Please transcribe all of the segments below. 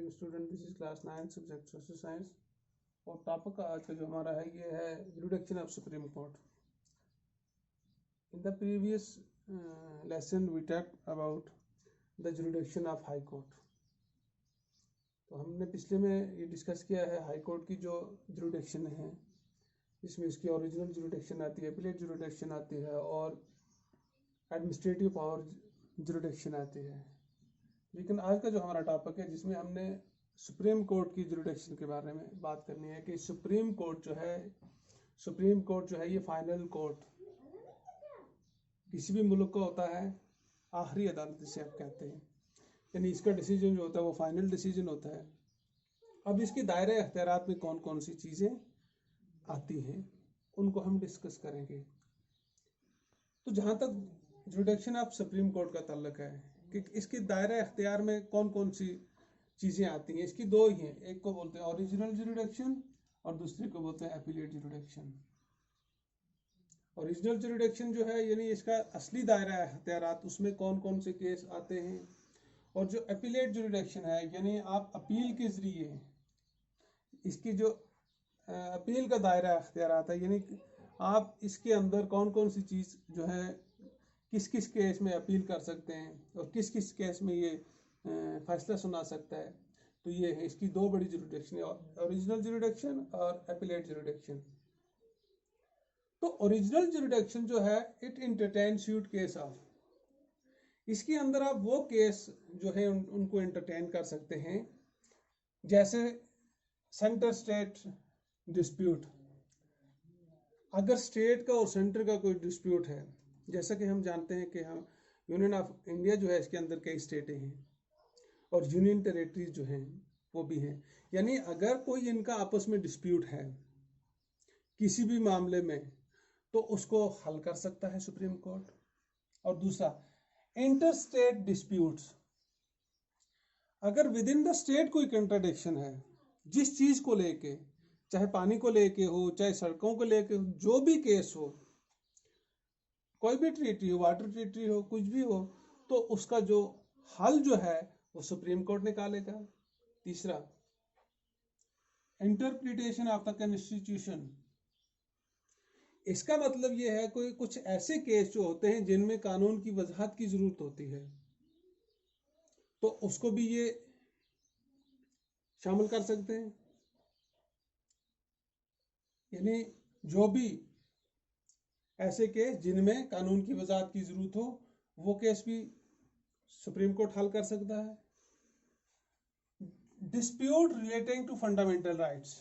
डियरिंग student, this is class 9 subject social science. और topic आज का जो हमारा है ये है jurisdiction of supreme court. In the previous lesson we talked about the jurisdiction of high court. तो हमने पिछले में ये डिस्कस किया है हाई कोर्ट की जो जुरिडिक्शन है, इसमें इसकी ओरिजिनल जुरिडिक्शन आती है, एपीलेट जुरिडिक्शन आती है और एडमिनिस्ट्रेटिव पावर जुरिडिक्शन आती है। लेकिन आज का जो हमारा टॉपिक है जिसमें हमने सुप्रीम कोर्ट की जुरिडिक्शन के बारे में बात करनी है कि सुप्रीम कोर्ट जो है ये फाइनल कोर्ट किसी भी मुल्क का होता है, आखिरी अदालत जिसे आप कहते हैं, यानी इसका डिसीजन जो होता है वो फाइनल डिसीजन होता है। अब इसके दायरे अख्तियारात में कौन कौन सी चीज़ें आती हैं उनको हम डिस्कस करेंगे। तो जहाँ तक जुरिडिक्शन ऑफ सुप्रीम कोर्ट का ताल्लुक है कि इसके दायरे अख्तियार में कौन कौन सी चीज़ें आती हैं, इसकी दो ही हैं, एक को बोलते हैं ओरिजिनल जुरिडिक्शन और दूसरे को बोलते हैं एपीलेट जुरिडिक्शन। ओरिजिनल जुरिडिक्शन जो है यानी इसका असली दायरा अख्तियारात, उसमें कौन कौन से केस आते हैं। और जो एपीलेट जुरिडिक्शन है यानी आप अपील के ज़रिए इसकी जो अपील का दायरा अख्तियारात है, यानी आप इसके अंदर कौन कौन सी चीज़ जो है किस किस केस में अपील कर सकते हैं और किस किस केस में ये फैसला सुना सकता है। तो ये है इसकी दो बड़ी जुरिडिक्शन, ओरिजिनल जुरिडिक्शन और एपीलेट जुरिडिक्शन। तो ओरिजिनल जुरिडिक्शन जो है it entertain suit case of, इसके अंदर आप वो केस जो है उनको एंटरटेन कर सकते हैं जैसे सेंटर स्टेट डिस्प्यूट। अगर स्टेट का और सेंटर का कोई डिस्प्यूट है, जैसा कि हम जानते हैं कि हम यूनियन ऑफ इंडिया जो है इसके अंदर कई स्टेटें हैं और यूनियन टेरिटरीज जो हैं वो भी हैं, यानी अगर कोई इनका आपस में डिस्प्यूट है किसी भी मामले में तो उसको हल कर सकता है सुप्रीम कोर्ट। और दूसरा इंटर स्टेट डिस्प्यूट्स, अगर विद इन द स्टेट कोई कंट्राडिक्शन है जिस चीज को लेके, चाहे पानी को लेके हो, चाहे सड़कों को लेके हो, जो भी केस हो, कोई भी ट्रीटी हो, वाटर ट्रीटी हो, कुछ भी हो, तो उसका जो हल जो है वो सुप्रीम कोर्ट निकालेगा। तीसरा इंटरप्रिटेशन ऑफ द कॉन्स्टिट्यूशन, इसका मतलब ये है कोई कुछ ऐसे केस जो होते हैं जिनमें कानून की वजाहत की जरूरत होती है तो उसको भी ये शामिल कर सकते हैं। यानी जो भी ऐसे केस जिनमें कानून की वजाहत की जरूरत हो वो केस भी सुप्रीम कोर्ट हल कर सकता है। Dispute relating to fundamental rights,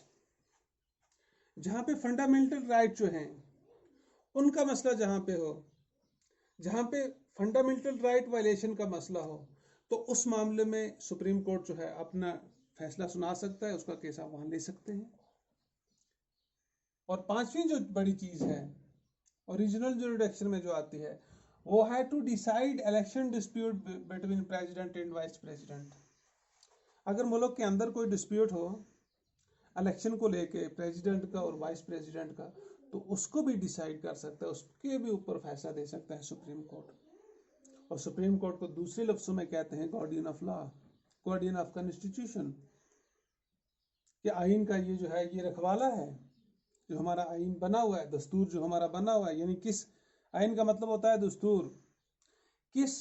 जहां पे फंडामेंटल राइट जो हैं उनका मसला जहां पे हो, जहां पे फंडामेंटल राइट वायलेशन का मसला हो, तो उस मामले में सुप्रीम कोर्ट जो है अपना फैसला सुना सकता है, उसका केस आप वहां ले सकते हैं। और पांचवी जो बड़ी चीज है ओरिजिनल जुरिडिक्शन में जो आती है वो है to decide election dispute between president and vice president. अगर मुल्क के अंदर कोई डिस्प्यूट हो इलेक्शन को लेके प्रेसिडेंट का और वाइस प्रेसिडेंट का, तो उसको भी डिसाइड कर सकता है, उसके भी ऊपर फैसला दे सकता है सुप्रीम कोर्ट। और सुप्रीम कोर्ट को दूसरे लफ्जों में कहते हैं guardian of law, guardian of constitution, कि आइन का ये जो है ये रखवाला है, जो हमारा आइन बना हुआ है, दस्तूर जो हमारा बना हुआ है, यानी किस आइन का मतलब होता है दस्तूर, किस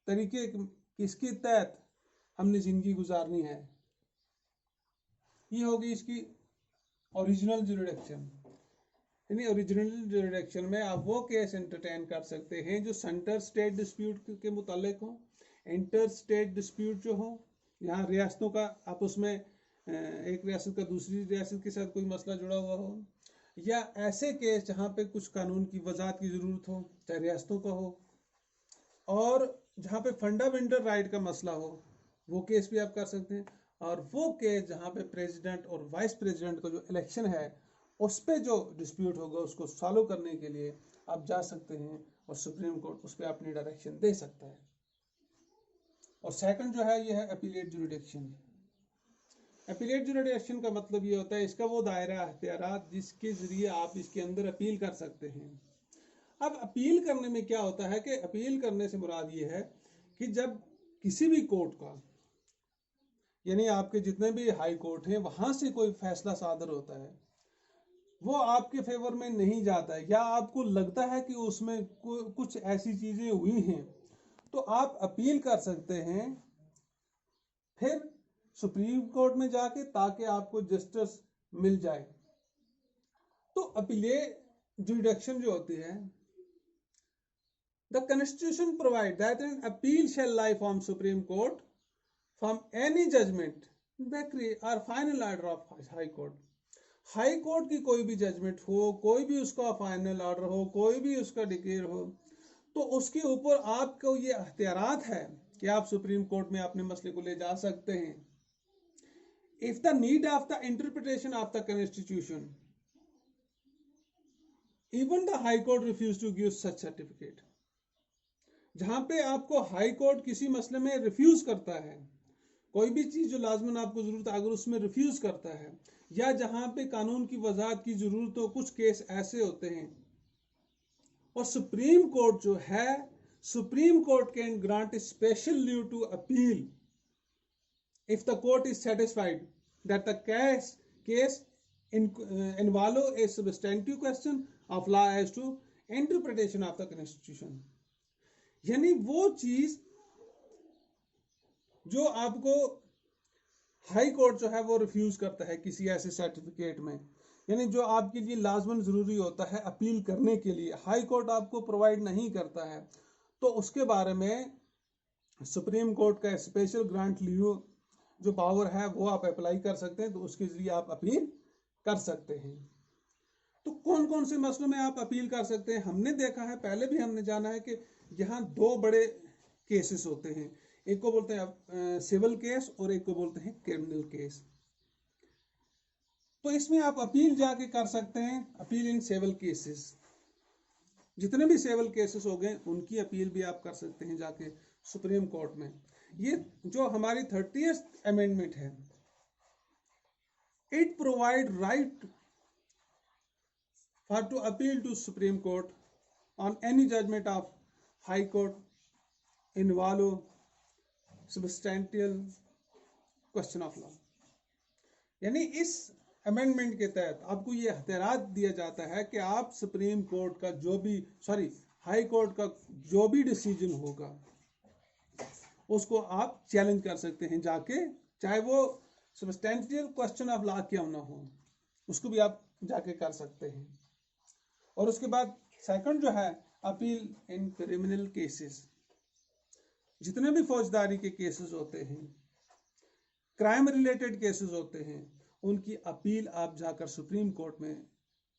तरीके किसके तहत हमने जिंदगी गुजारनी है। ये होगी इसकी ओरिजिनल जुरिडिक्शन। यानी ओरिजिनल जुरिडिक्शन में आप वो केस एंटरटेन कर सकते हैं जो सेंटर स्टेट डिस्प्यूट के मुतालिक हो, इंटर स्टेट डिस्प्यूट जो हो, यहाँ रियासतों का आपस में एक रियासत का दूसरी रियासत के साथ कोई मसला जुड़ा हुआ हो, या ऐसे केस जहाँ पे कुछ कानून की वजाहत की जरूरत हो, चाहे रियासतों का हो, और जहाँ पे फंडामेंटल राइट का मसला हो वो केस भी आप कर सकते हैं। और वो केस जहाँ पे प्रेसिडेंट और वाइस प्रेसिडेंट का जो इलेक्शन है उस पर जो डिस्प्यूट होगा उसको सॉल्व करने के लिए आप जा सकते हैं और सुप्रीम कोर्ट उस पर अपनी डायरेक्शन दे सकता है। और सेकंड जो है ये है अपीलेट जुरिडिक्शन। अपीलेट जुरिडिक्शन का मतलब ये होता है इसका वो दायरा अख्तियारात जिसके जरिए आप इसके अंदर अपील कर सकते हैं। अब अपील करने में क्या होता है कि अपील करने से मुराद ये है कि जब किसी भी कोर्ट का यानी आपके जितने भी हाई कोर्ट हैं वहां से कोई फैसला सादर होता है, वो आपके फेवर में नहीं जाता है, या आपको लगता है कि उसमें कुछ ऐसी चीजें हुई हैं, तो आप अपील कर सकते हैं फिर सुप्रीम कोर्ट में जाके, ताकि आपको जस्टिस मिल जाए। तो अपीलेट जुडिक्शन जो होती है, the constitution provide that an appeal shall lie from supreme court from any judgment, decree और final order of high court. High court की कोई भी जजमेंट हो, कोई भी उसका फाइनल ऑर्डर हो, कोई भी उसका डिक्लेयर हो, तो उसके ऊपर आपको ये अख्तियारात है कि आप सुप्रीम कोर्ट में अपने मसले को ले जा सकते हैं। If the need of the interpretation of the constitution, even the high court refuse to give such certificate. जहां पे आपको हाई कोर्ट किसी मसले में रिफ्यूज करता है, कोई भी चीज जो लाजमन आपको जरूरत है अगर उसमें रिफ्यूज करता है, या जहां पे कानून की वजाहत की जरूरत हो, कुछ केस ऐसे होते हैं, और सुप्रीम कोर्ट जो है, supreme court can grant special leave to appeal if the court is satisfied that the case involve a substantive question of law as to interpretation of the constitution। यानी वो चीज जो आपको हाई कोर्ट जो है वो रिफ्यूज करता है किसी ऐसे सर्टिफिकेट में, यानी जो आपके लिए लाजमन जरूरी होता है अपील करने के लिए, हाई कोर्ट आपको प्रोवाइड नहीं करता है, तो उसके बारे में सुप्रीम कोर्ट का स्पेशल ग्रांट लीव जो पावर है वो आप अप्लाई कर सकते हैं, तो उसके जरिए आप अपील कर सकते हैं। तो कौन कौन से मसलों में आप अपील कर सकते हैं, हमने देखा है, पहले भी हमने जाना है कि यहाँ दो बड़े केसेस होते हैं, एक को बोलते हैं सिविल केस और एक को बोलते हैं क्रिमिनल केस। तो इसमें आप अपील जाके कर सकते हैं, अपील इन सिविल केसेस, जितने भी सिविल केसेस हो गए उनकी अपील भी आप कर सकते हैं जाके सुप्रीम कोर्ट में। ये जो हमारी 30th अमेंडमेंट है, it provide right for to appeal to supreme court on any judgment of high court involve substantial question of law. यानी इस अमेंडमेंट के तहत आपको ये अख्तियारात दिया जाता है कि आप सुप्रीम कोर्ट का जो भी हाई कोर्ट का जो भी डिसीजन होगा उसको आप चैलेंज कर सकते हैं जाके, चाहे वो सब्सटेंशियल क्वेश्चन ऑफ लॉ क्यों ना हो, उसको भी आप जाके कर सकते हैं। और उसके बाद सेकंड जो है अपील इन क्रिमिनल केसेस, जितने भी फौजदारी के केसेस होते हैं, क्राइम रिलेटेड केसेस होते हैं, उनकी अपील आप जाकर सुप्रीम कोर्ट में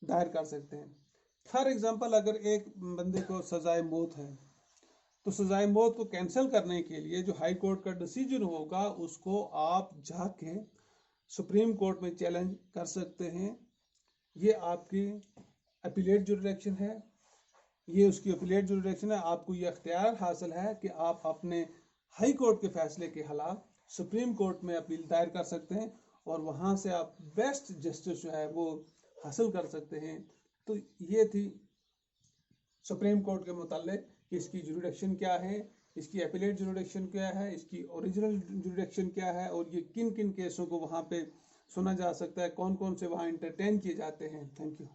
दायर कर सकते हैं। फॉर एग्जांपल, अगर एक बंदे को सजाए मौत है, तो सजाए मौत को कैंसिल करने के लिए जो हाई कोर्ट का डिसीजन होगा उसको आप जाके सुप्रीम कोर्ट में चैलेंज कर सकते हैं। ये आपकी अपीलेट जुरिडिक्शन है, ये उसकी अपीलेट जुरिडिक्शन है। आपको ये अख्तियार हासिल है कि आप अपने हाई कोर्ट के फैसले के खिलाफ सुप्रीम कोर्ट में अपील दायर कर सकते हैं और वहां से आप बेस्ट जस्टिस जो है वो हासिल कर सकते हैं। तो ये थी सुप्रीम कोर्ट के मुताल्लिक कि इसकी जुरिडिक्शन क्या है, इसकी अपीलेट जुरिडिक्शन क्या है, इसकी ओरिजिनल जुरिडिक्शन क्या है, और ये किन किन केसों को वहाँ पे सुना जा सकता है, कौन कौन से वहाँ इंटरटेन किए जाते हैं। Thank you.